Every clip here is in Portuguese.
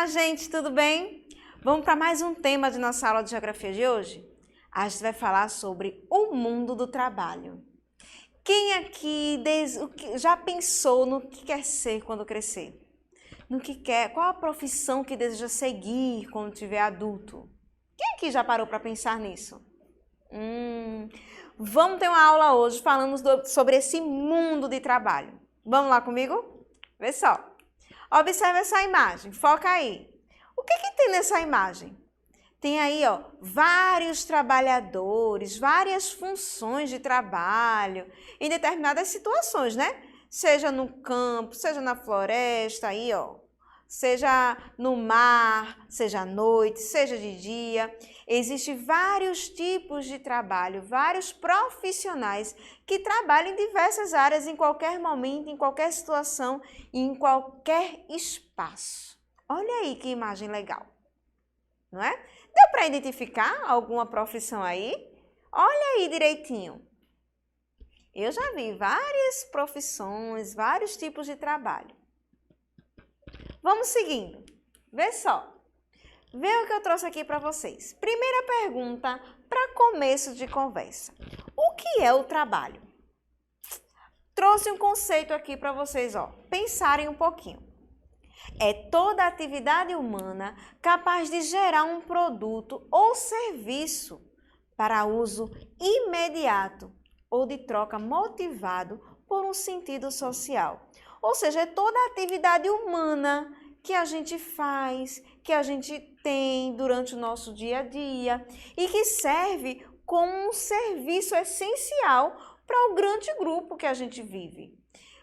Olá, gente, tudo bem? Vamos para mais um tema de nossa aula de geografia de hoje? A gente vai falar sobre o mundo do trabalho. Quem aqui já pensou no que quer ser quando crescer? Qual a profissão que deseja seguir quando tiver adulto? Quem aqui já parou para pensar nisso? Vamos ter uma aula hoje falando sobre esse mundo de trabalho. Vamos lá comigo? Vê só. Observe essa imagem, foca aí. O que tem nessa imagem? Tem aí, ó, vários trabalhadores, várias funções de trabalho em determinadas situações, né? Seja no campo, seja na floresta, aí, ó. Seja no mar, seja à noite, seja de dia. Existem vários tipos de trabalho, vários profissionais que trabalham em diversas áreas, em qualquer momento, em qualquer situação e em qualquer espaço. Olha aí que imagem legal, não é? Deu para identificar alguma profissão aí? Olha aí direitinho. Eu já vi várias profissões, vários tipos de trabalho. Vamos seguindo. Vê só. Vê o que eu trouxe aqui para vocês. Primeira pergunta para começo de conversa. O que é o trabalho? Trouxe um conceito aqui para vocês, ó, pensarem um pouquinho. É toda atividade humana capaz de gerar um produto ou serviço para uso imediato ou de troca motivado por um sentido social. Ou seja, é toda a atividade humana que a gente faz, que a gente tem durante o nosso dia a dia e que serve como um serviço essencial para o grande grupo que a gente vive.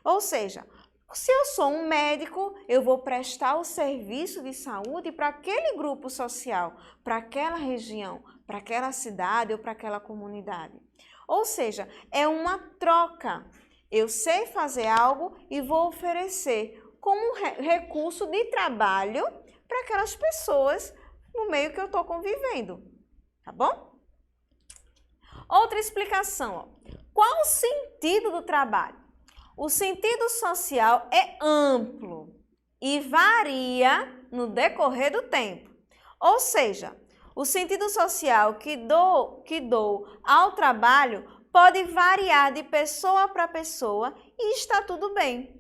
Ou seja, se eu sou um médico, eu vou prestar o serviço de saúde para aquele grupo social, para aquela região, para aquela cidade ou para aquela comunidade. Ou seja, é uma troca. Eu sei fazer algo e vou oferecer como recurso de trabalho para aquelas pessoas no meio que eu estou convivendo, tá bom? Outra explicação, ó. Qual o sentido do trabalho? O sentido social é amplo e varia no decorrer do tempo. Ou seja, o sentido social que dou ao trabalho pode variar de pessoa para pessoa e está tudo bem.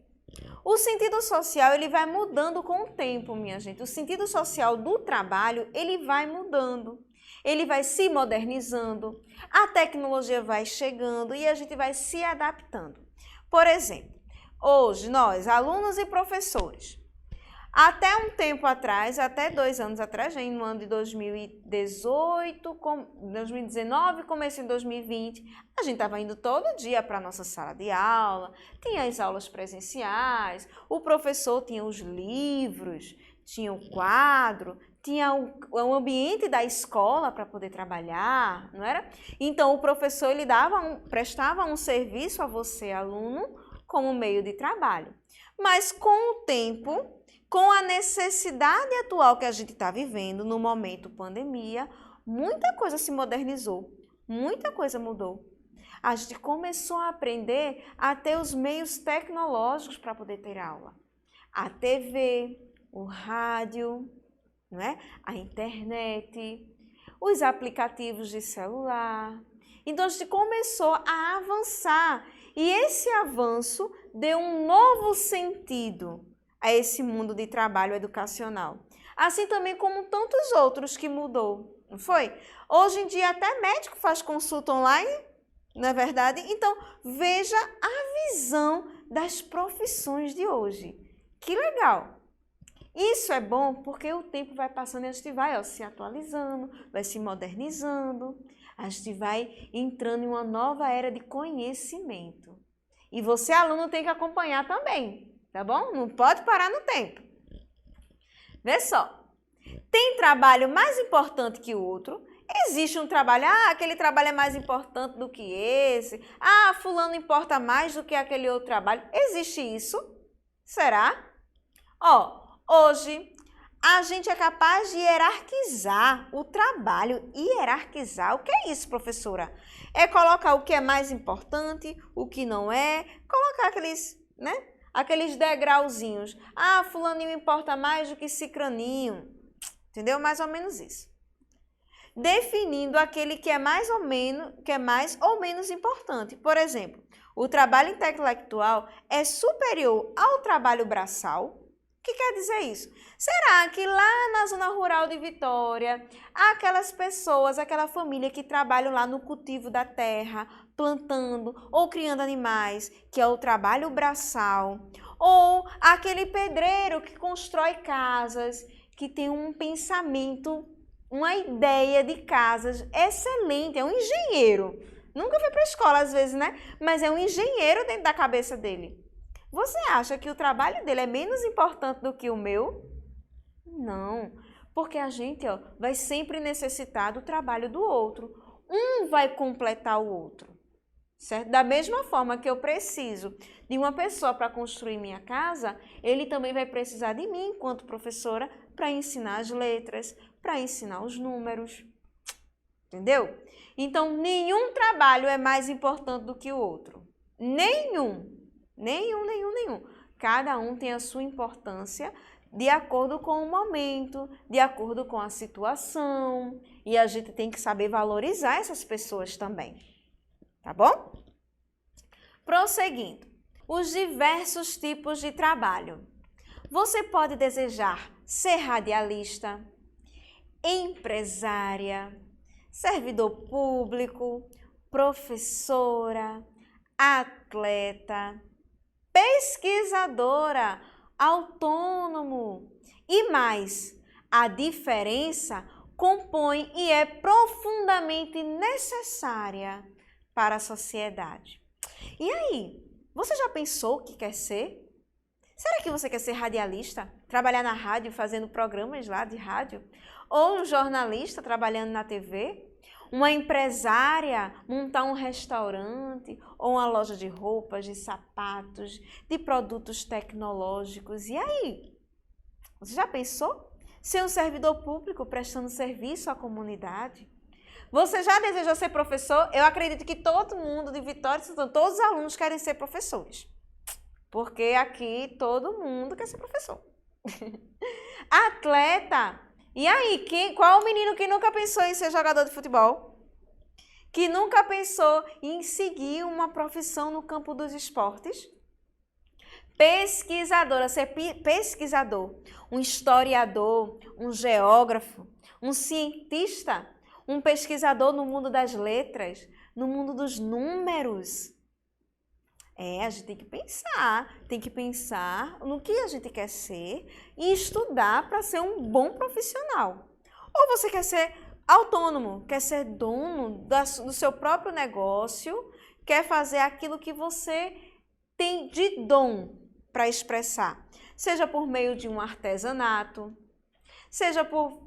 O sentido social, ele vai mudando com o tempo, minha gente. O sentido social do trabalho, ele vai mudando. Ele vai se modernizando, a tecnologia vai chegando e a gente vai se adaptando. Por exemplo, hoje nós, alunos e professores, até um tempo atrás, até 2 anos atrás, no ano de 2019, começo em 2020, a gente estava indo todo dia para a nossa sala de aula, tinha as aulas presenciais, o professor tinha os livros, tinha o quadro, tinha o ambiente da escola para poder trabalhar, não era? Então, o professor ele prestava um serviço a você, aluno, como meio de trabalho. Mas com o tempo, com a necessidade atual que a gente está vivendo, no momento pandemia, muita coisa se modernizou, muita coisa mudou. A gente começou a aprender a ter os meios tecnológicos para poder ter aula. A TV, o rádio, não é? A internet, os aplicativos de celular. Então, a gente começou a avançar e esse avanço deu um novo sentido a esse mundo de trabalho educacional. Assim também como tantos outros que mudou, não foi? Hoje em dia até médico faz consulta online, não é verdade? Então, veja a visão das profissões de hoje. Que legal! Isso é bom porque o tempo vai passando e a gente vai se atualizando, vai se modernizando, a gente vai entrando em uma nova era de conhecimento. E você, aluno, tem que acompanhar também, tá bom? Não pode parar no tempo. Vê só, tem trabalho mais importante que o outro. Existe um trabalho, aquele trabalho é mais importante do que esse. Fulano importa mais do que aquele outro trabalho. Existe isso? Será? Hoje a gente é capaz de hierarquizar o trabalho. Hierarquizar, o que é isso, professora? É colocar o que é mais importante, o que não é, colocar aqueles degrauzinhos. Ah, fulaninho importa mais do que cicraninho. Entendeu? Mais ou menos isso. Definindo aquele que é mais ou menos importante. Por exemplo, o trabalho intelectual é superior ao trabalho braçal. O que quer dizer isso? Será que lá na zona rural de Vitória, aquelas pessoas, aquela família que trabalham lá no cultivo da terra, plantando ou criando animais, que é o trabalho braçal, ou aquele pedreiro que constrói casas, que tem um pensamento, uma ideia de casas excelente, é um engenheiro. Nunca foi para a escola às vezes, né? Mas é um engenheiro dentro da cabeça dele. Você acha que o trabalho dele é menos importante do que o meu? Não, porque a gente vai sempre necessitar do trabalho do outro. Um vai completar o outro, certo? Da mesma forma que eu preciso de uma pessoa para construir minha casa, ele também vai precisar de mim, enquanto professora, para ensinar as letras, para ensinar os números. Entendeu? Então, nenhum trabalho é mais importante do que o outro. Nenhum. Cada um tem a sua importância de acordo com o momento, de acordo com a situação. E a gente tem que saber valorizar essas pessoas também. Tá bom? Prosseguindo. Os diversos tipos de trabalho. Você pode desejar ser radialista, empresária, servidor público, professora, atleta, pesquisadora, autônomo e mais. A diferença compõe e é profundamente necessária para a sociedade. E aí, você já pensou o que quer ser? Será que você quer ser radialista? Trabalhar na rádio, fazendo programas lá de rádio? Ou um jornalista trabalhando na TV? Uma empresária, montar um restaurante ou uma loja de roupas, de sapatos, de produtos tecnológicos. E aí? Você já pensou? Ser um servidor público prestando serviço à comunidade? Você já desejou ser professor? Eu acredito que todo mundo de Vitória, todos os alunos querem ser professores. Porque aqui todo mundo quer ser professor. Atleta. E aí, qual o menino que nunca pensou em ser jogador de futebol? Que nunca pensou em seguir uma profissão no campo dos esportes? Pesquisadora, ser pesquisador, um historiador, um geógrafo, um cientista, um pesquisador no mundo das letras, no mundo dos números. A gente tem que pensar no que a gente quer ser e estudar para ser um bom profissional. Ou você quer ser autônomo, quer ser dono do seu próprio negócio, quer fazer aquilo que você tem de dom para expressar, seja por meio de um artesanato, seja por...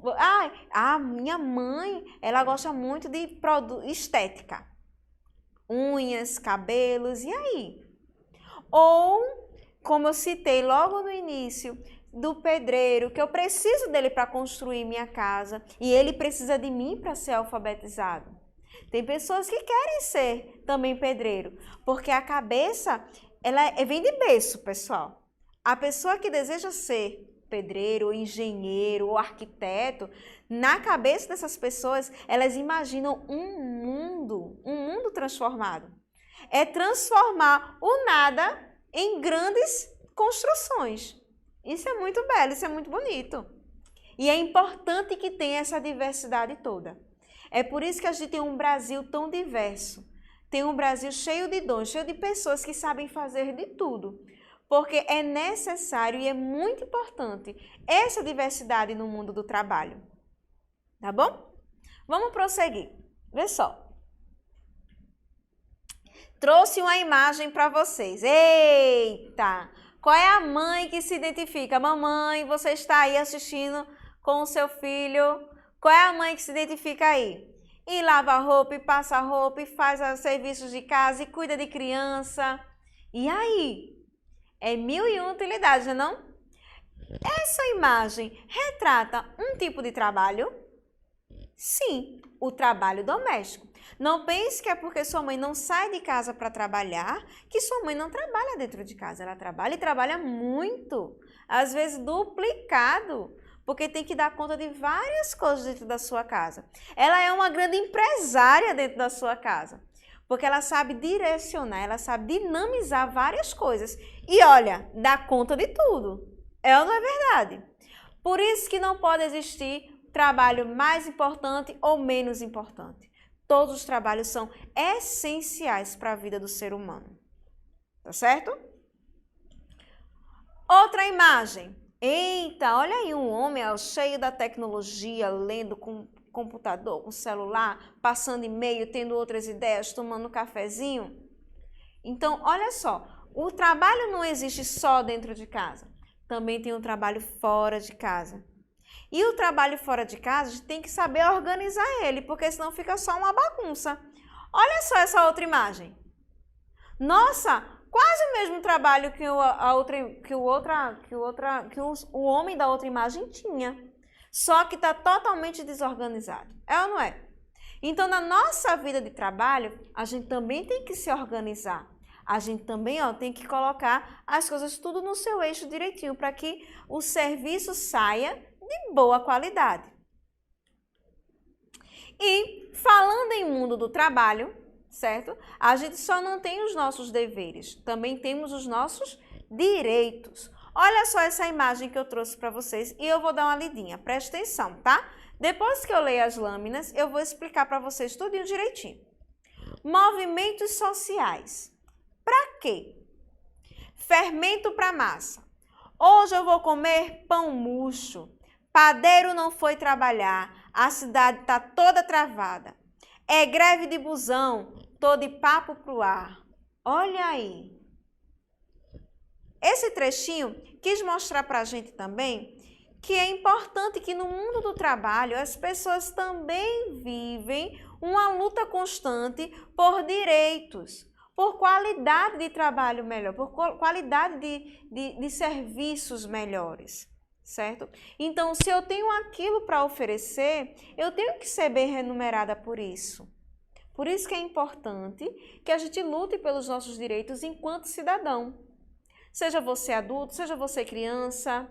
minha mãe, ela gosta muito de estética. Unhas, cabelos, e aí? Ou, como eu citei logo no início, do pedreiro, que eu preciso dele para construir minha casa e ele precisa de mim para ser alfabetizado. Tem pessoas que querem ser também pedreiro, porque a cabeça, vem de berço, pessoal. A pessoa que deseja ser pedreiro, ou engenheiro, ou arquiteto, na cabeça dessas pessoas, elas imaginam um mundo transformado. É transformar o nada em grandes construções. Isso é muito belo, isso é muito bonito. E é importante que tenha essa diversidade toda. É por isso que a gente tem um Brasil tão diverso. Tem um Brasil cheio de dons, cheio de pessoas que sabem fazer de tudo. Porque é necessário e é muito importante essa diversidade no mundo do trabalho. Tá bom? Vamos prosseguir. Vê só. Trouxe uma imagem para vocês. Eita! Qual é a mãe que se identifica? Mamãe, você está aí assistindo com o seu filho. Qual é a mãe que se identifica aí? E lava roupa, e passa roupa, e faz os serviços de casa, e cuida de criança. E aí? É 1001 utilidades, não? Essa imagem retrata um tipo de trabalho? Sim, o trabalho doméstico. Não pense que é porque sua mãe não sai de casa para trabalhar, que sua mãe não trabalha dentro de casa. Ela trabalha e trabalha muito, às vezes duplicado, porque tem que dar conta de várias coisas dentro da sua casa. Ela é uma grande empresária dentro da sua casa, porque ela sabe direcionar, ela sabe dinamizar várias coisas. E olha, dá conta de tudo. É ou não é verdade? Por isso que não pode existir trabalho mais importante ou menos importante. Todos os trabalhos são essenciais para a vida do ser humano. Tá certo? Outra imagem. Eita, olha aí um homem cheio da tecnologia, lendo com computador, com celular, passando e-mail, tendo outras ideias, tomando um cafezinho. Então, olha só, o trabalho não existe só dentro de casa. Também tem um trabalho fora de casa. E o trabalho fora de casa, a gente tem que saber organizar ele, porque senão fica só uma bagunça. Olha só essa outra imagem. Nossa, quase o mesmo trabalho que o homem da outra imagem tinha. Só que está totalmente desorganizado. É ou não é? Então, na nossa vida de trabalho, a gente também tem que se organizar. A gente também tem que colocar as coisas tudo no seu eixo direitinho, para que o serviço saia de boa qualidade. E falando em mundo do trabalho, certo? A gente só não tem os nossos deveres, também temos os nossos direitos. Olha só essa imagem que eu trouxe para vocês e eu vou dar uma lidinha, presta atenção, tá? Depois que eu ler as lâminas, eu vou explicar para vocês tudo direitinho. Movimentos sociais. Para quê? Fermento para massa. Hoje eu vou comer pão murcho. Padeiro não foi trabalhar, a cidade está toda travada. É greve de busão, tô de papo pro ar. Olha aí. Esse trechinho quis mostrar para a gente também que é importante que no mundo do trabalho as pessoas também vivem uma luta constante por direitos, por qualidade de trabalho melhor, por qualidade de serviços melhores. Certo? Então, se eu tenho aquilo para oferecer, eu tenho que ser bem remunerada por isso. Por isso que é importante que a gente lute pelos nossos direitos enquanto cidadão. Seja você adulto, seja você criança,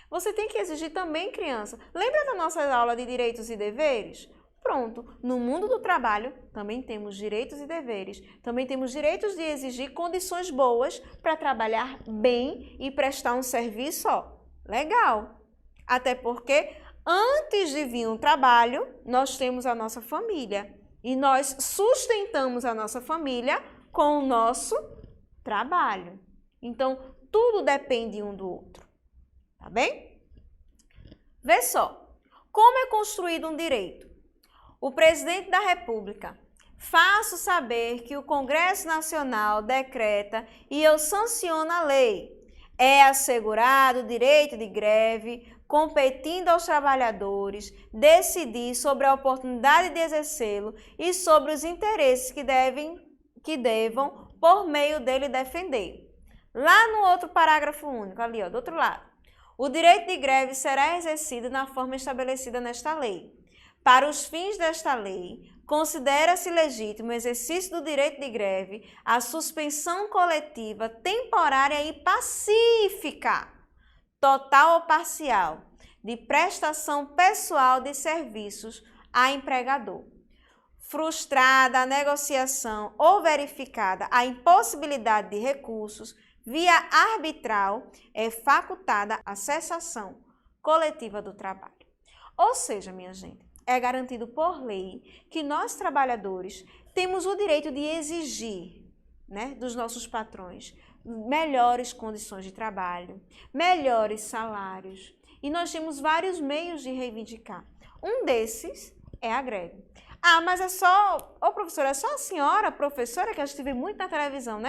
você tem que exigir também criança. Lembra da nossa aula de direitos e deveres? Pronto, no mundo do trabalho também temos direitos e deveres. Também temos direitos de exigir condições boas para trabalhar bem e prestar um serviço, legal. Até porque antes de vir um trabalho, nós temos a nossa família. E nós sustentamos a nossa família com o nosso trabalho. Então, tudo depende um do outro. Tá bem? Vê só. Como é construído um direito? O presidente da República: faço saber que o Congresso Nacional decreta e eu sanciono a lei. É assegurado o direito de greve, competindo aos trabalhadores decidir sobre a oportunidade de exercê-lo e sobre os interesses que devam, por meio dele, defender. Lá no outro parágrafo único, ali, do outro lado. O direito de greve será exercido na forma estabelecida nesta lei. Para os fins desta lei, considera-se legítimo o exercício do direito de greve, a suspensão coletiva, temporária e pacífica, total ou parcial, de prestação pessoal de serviços a empregador. Frustrada a negociação ou verificada a impossibilidade de recursos, via arbitral, é facultada a cessação coletiva do trabalho. Ou seja, minha gente, é garantido por lei que nós, trabalhadores, temos o direito de exigir, dos nossos patrões melhores condições de trabalho, melhores salários. E nós temos vários meios de reivindicar. Um desses é a greve. Ah, mas é só, professora, é só a senhora, professora, que a gente vê muito na televisão,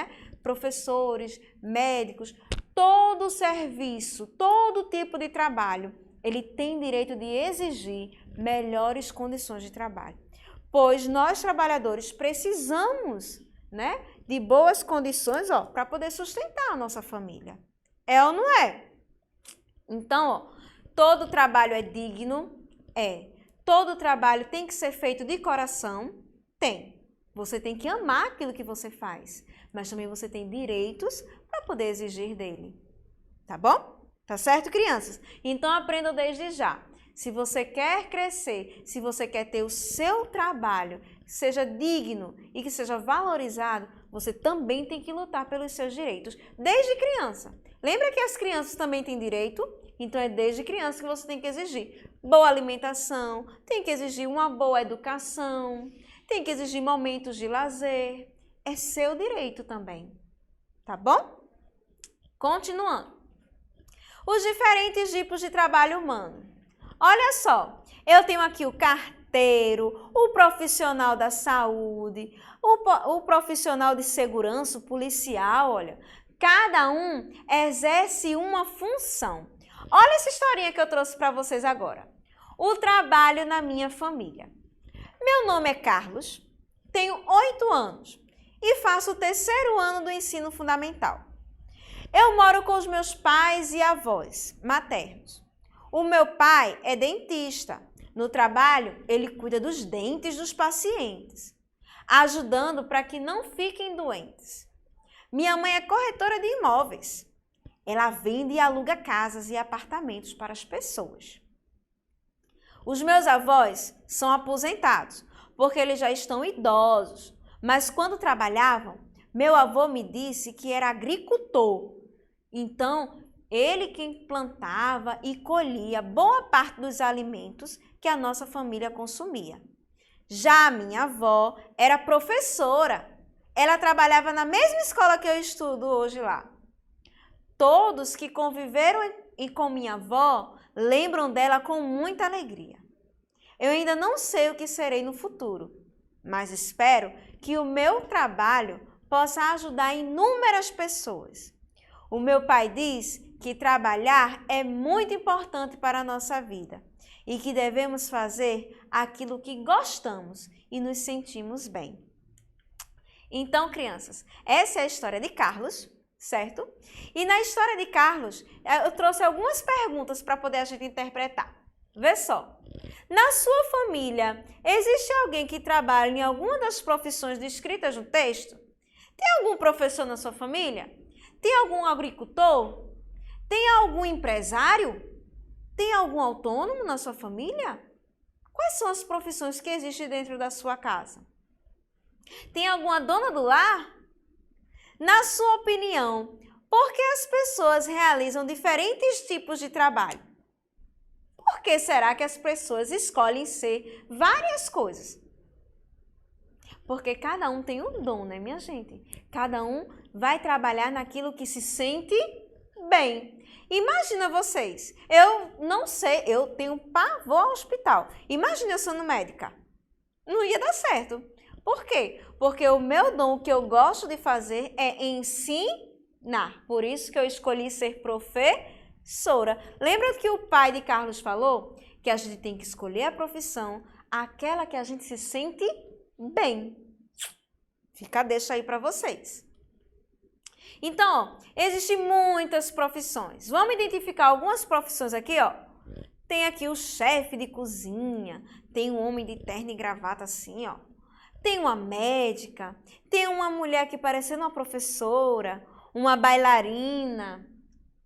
Professores, médicos, todo serviço, todo tipo de trabalho, ele tem direito de exigir melhores condições de trabalho. Pois nós, trabalhadores, precisamos, de boas condições, para poder sustentar a nossa família. É ou não é? Então, todo trabalho é digno? É. Todo trabalho tem que ser feito de coração? Tem. Você tem que amar aquilo que você faz, mas também você tem direitos para poder exigir dele. Tá bom? Tá certo, crianças? Então aprendam desde já. Se você quer crescer, se você quer ter o seu trabalho que seja digno e que seja valorizado, você também tem que lutar pelos seus direitos desde criança. Lembra que as crianças também têm direito? Então é desde criança que você tem que exigir boa alimentação, tem que exigir uma boa educação, tem que exigir momentos de lazer. É seu direito também. Tá bom? Continuando. Os diferentes tipos de trabalho humano. Olha só, eu tenho aqui o carteiro, o profissional da saúde, o profissional de segurança, o policial, olha. Cada um exerce uma função. Olha essa historinha que eu trouxe para vocês agora. O trabalho na minha família. Meu nome é Carlos, tenho 8 anos e faço o 3º ano do ensino fundamental. Eu moro com os meus pais e avós maternos. O meu pai é dentista. No trabalho, ele cuida dos dentes dos pacientes, ajudando para que não fiquem doentes. Minha mãe é corretora de imóveis. Ela vende e aluga casas e apartamentos para as pessoas. Os meus avós são aposentados, porque eles já estão idosos. Mas quando trabalhavam, meu avô me disse que era agricultor. Então, ele quem plantava e colhia boa parte dos alimentos que a nossa família consumia. Já a minha avó era professora. Ela trabalhava na mesma escola que eu estudo hoje lá. Todos que conviveram com minha avó lembram dela com muita alegria. Eu ainda não sei o que serei no futuro, mas espero que o meu trabalho possa ajudar inúmeras pessoas. O meu pai diz que trabalhar é muito importante para a nossa vida e que devemos fazer aquilo que gostamos e nos sentimos bem. Então, crianças, essa é a história de Carlos, certo? E na história de Carlos, eu trouxe algumas perguntas para poder a gente interpretar. Vê só. Na sua família, existe alguém que trabalha em alguma das profissões descritas no texto? Tem algum professor na sua família? Tem algum agricultor? Tem algum empresário? Tem algum autônomo na sua família? Quais são as profissões que existem dentro da sua casa? Tem alguma dona do lar? Na sua opinião, por que as pessoas realizam diferentes tipos de trabalho? Por que será que as pessoas escolhem ser várias coisas? Porque cada um tem um dom, né, minha gente? Cada um vai trabalhar naquilo que se sente bem. Imagina vocês, eu não sei, eu tenho pavor ao hospital. Imagina eu sendo médica. Não ia dar certo. Por quê? Porque o meu dom, o que eu gosto de fazer é ensinar. Por isso que eu escolhi ser professora. Lembra que o pai de Carlos falou que a gente tem que escolher a profissão, aquela que a gente se sente bem. Fica a deixa aí para vocês. Então, ó, existem muitas profissões. Vamos identificar algumas profissões aqui, ó. Tem aqui o chefe de cozinha, tem um homem de terno e gravata assim, ó. Tem uma médica, tem uma mulher aqui parecendo uma professora, uma bailarina,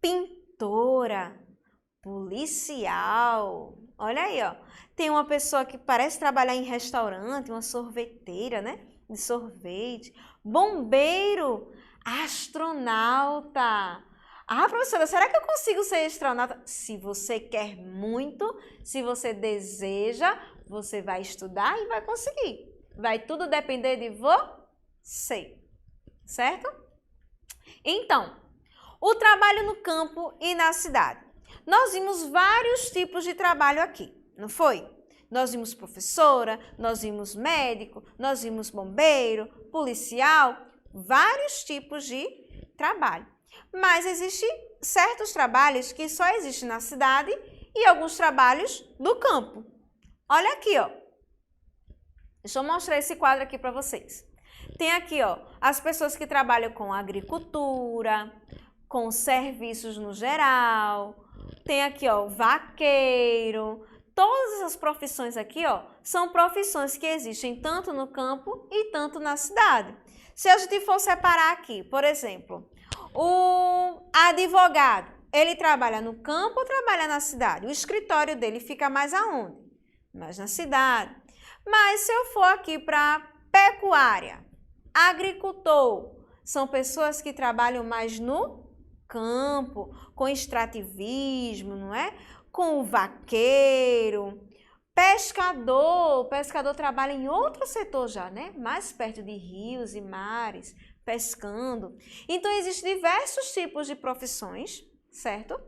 pintora, policial. Olha aí, ó. Tem uma pessoa que parece trabalhar em restaurante, uma sorveteira, né? De sorvete. Bombeiro, astronauta. Ah, professora, será que eu consigo ser astronauta? Se você quer muito, se você deseja, você vai estudar e vai conseguir. Vai tudo depender de você, certo? Então, o trabalho no campo e na cidade. Nós vimos vários tipos de trabalho aqui, não foi? Nós vimos professora, nós vimos médico, nós vimos bombeiro, policial, vários tipos de trabalho. Mas existem certos trabalhos que só existem na cidade e alguns trabalhos no campo. Olha aqui, ó. Deixa eu mostrar esse quadro aqui para vocês. Tem aqui, ó, as pessoas que trabalham com agricultura, com serviços no geral. Tem aqui, ó, vaqueiro. todas essas profissões aqui, ó, são profissões que existem tanto no campo e tanto na cidade. Se a gente for separar aqui, por exemplo, o advogado, ele trabalha no campo ou trabalha na cidade? O escritório dele fica mais aonde? Mais na cidade. Mas se eu for aqui para pecuária, agricultor, são pessoas que trabalham mais no campo, com extrativismo, não é? Com o vaqueiro, pescador. O pescador trabalha em outro setor já, né? Mais perto de rios e mares, pescando. Então, existem diversos tipos de profissões, certo?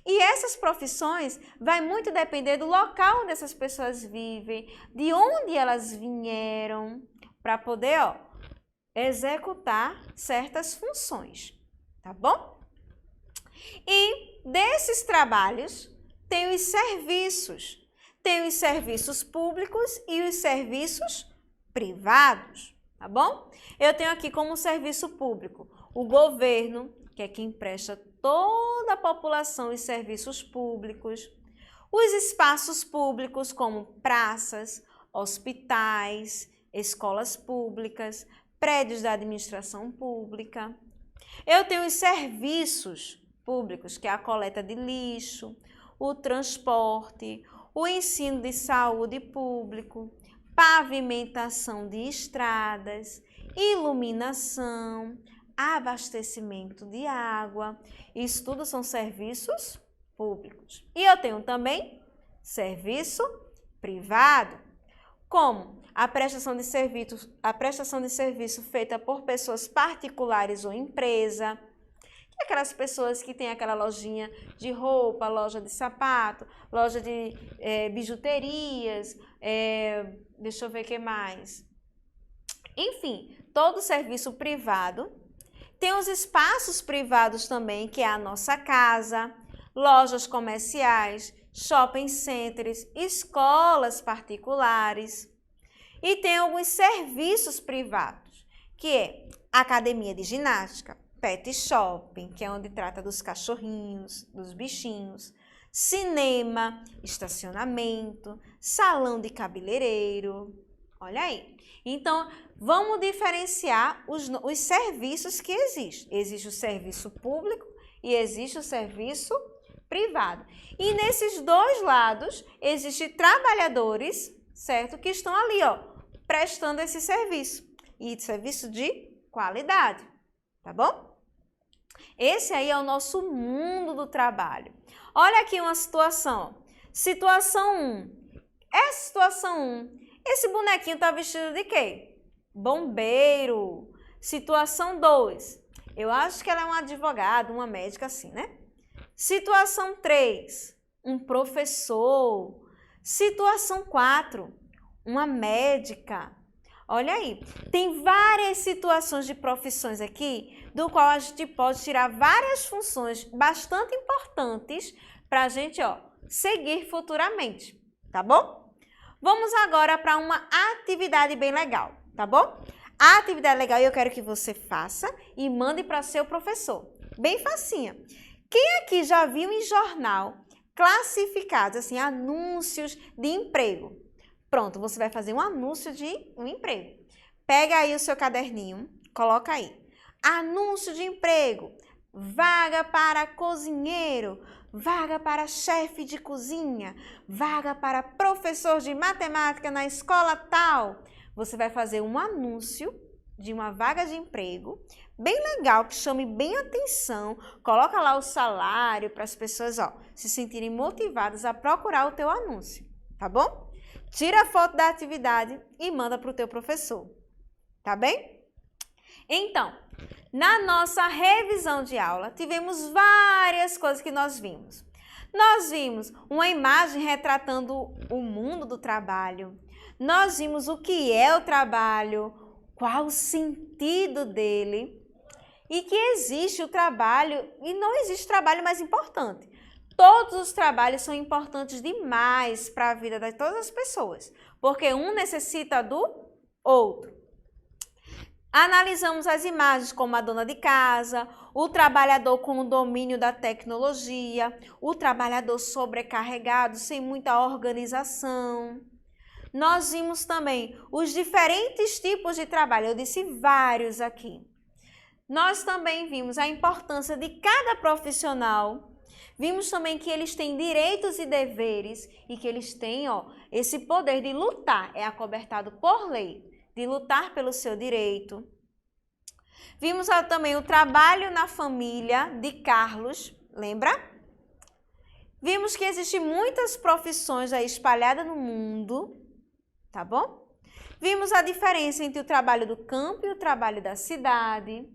E essas profissões vai muito depender do local onde essas pessoas vivem, de onde elas vieram, para poder, ó, executar certas funções, tá bom? E desses trabalhos tem os serviços. Tem os serviços públicos e os serviços privados, tá bom? Eu tenho aqui como serviço público o governo, que é quem presta toda a população os serviços públicos, os espaços públicos como praças, hospitais, escolas públicas, prédios da administração pública. Eu tenho os serviços públicos, que é a coleta de lixo, o transporte, o ensino de saúde público, pavimentação de estradas, iluminação, abastecimento de água. Isso tudo são serviços públicos. E eu tenho também serviço privado, como a prestação de serviço feita por pessoas particulares ou empresa, aquelas pessoas que têm aquela lojinha de roupa, loja de sapato, loja de bijuterias, deixa eu ver o que mais. Enfim, todo serviço privado. Tem os espaços privados também, que é a nossa casa, lojas comerciais, shopping centers, escolas particulares. E tem alguns serviços privados, que é academia de ginástica, pet shopping, que é onde trata dos cachorrinhos, dos bichinhos, cinema, estacionamento, salão de cabeleireiro. Olha aí. Então, vamos diferenciar os serviços que existem. Existe o serviço público e existe o serviço privado. E nesses dois lados, existem trabalhadores, certo? Que estão ali, ó, prestando esse serviço. E serviço de qualidade, tá bom? Esse aí é o nosso mundo do trabalho. Olha aqui uma situação. Situação 1. Essa situação 1. Esse bonequinho tá vestido de quê? Bombeiro. Situação 2. Eu acho que ela é uma advogada, uma médica assim, né? Situação 3. Um professor. Situação 4. Uma médica. Olha aí, tem várias situações de profissões aqui, do qual a gente pode tirar várias funções bastante importantes para a gente, ó, seguir futuramente, tá bom? Vamos agora para uma atividade bem legal, tá bom? A atividade legal eu quero que você faça e mande para seu professor. Bem facinha. Quem aqui já viu em jornal classificados, assim, anúncios de emprego? Pronto, você vai fazer um anúncio de um emprego. Pega aí o seu caderninho, coloca aí. Anúncio de emprego, vaga para cozinheiro, vaga para chefe de cozinha, vaga para professor de matemática na escola tal. Você vai fazer um anúncio de uma vaga de emprego, bem legal, que chame bem atenção. Coloca lá o salário para as pessoas, ó, se sentirem motivadas a procurar o teu anúncio, tá bom? Tira a foto da atividade e manda para o teu professor, tá bem? Então, na nossa revisão de aula, tivemos várias coisas que nós vimos. Nós vimos uma imagem retratando o mundo do trabalho. Nós vimos o que é o trabalho, qual o sentido dele e que existe o trabalho e não existe trabalho mais importante. Todos os trabalhos são importantes demais para a vida de todas as pessoas, porque um necessita do outro. Analisamos as imagens como a dona de casa, o trabalhador com o domínio da tecnologia, o trabalhador sobrecarregado, sem muita organização. Nós vimos também os diferentes tipos de trabalho, eu disse vários aqui. Nós também vimos a importância de cada profissional, vimos também que eles têm direitos e deveres e que eles têm esse poder de lutar, é acobertado por lei, de lutar pelo seu direito. Vimos também o trabalho na família de Carlos, lembra? Vimos que existem muitas profissões aí espalhadas no mundo, tá bom? Vimos a diferença entre o trabalho do campo e o trabalho da cidade.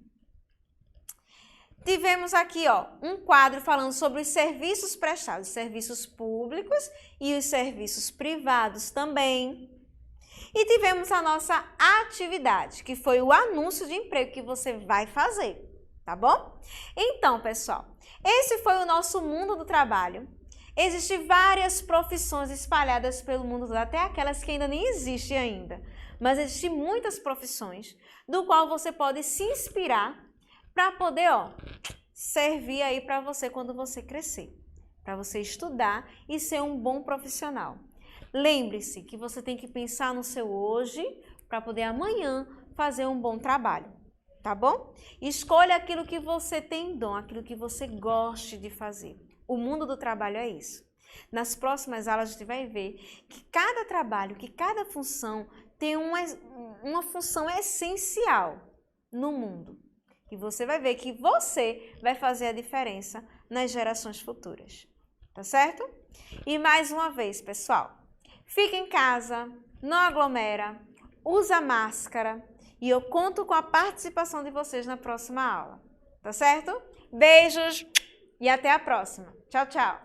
Tivemos aqui, um quadro falando sobre os serviços prestados, serviços públicos e os serviços privados também. E tivemos a nossa atividade, que foi o anúncio de emprego que você vai fazer, tá bom? Então, pessoal, esse foi o nosso mundo do trabalho. Existem várias profissões espalhadas pelo mundo, até aquelas que ainda nem existem ainda. Mas existem muitas profissões, do qual você pode se inspirar para poder, servir aí para você quando você crescer, para você estudar e ser um bom profissional. Lembre-se que você tem que pensar no seu hoje para poder amanhã fazer um bom trabalho, tá bom? Escolha aquilo que você tem dom, aquilo que você goste de fazer. O mundo do trabalho é isso. Nas próximas aulas a gente vai ver que cada trabalho, que cada função tem uma função essencial no mundo. E você vai ver que você vai fazer a diferença nas gerações futuras, tá certo? E mais uma vez, pessoal, fica em casa, não aglomera, usa máscara e eu conto com a participação de vocês na próxima aula, tá certo? Beijos e até a próxima. Tchau, tchau!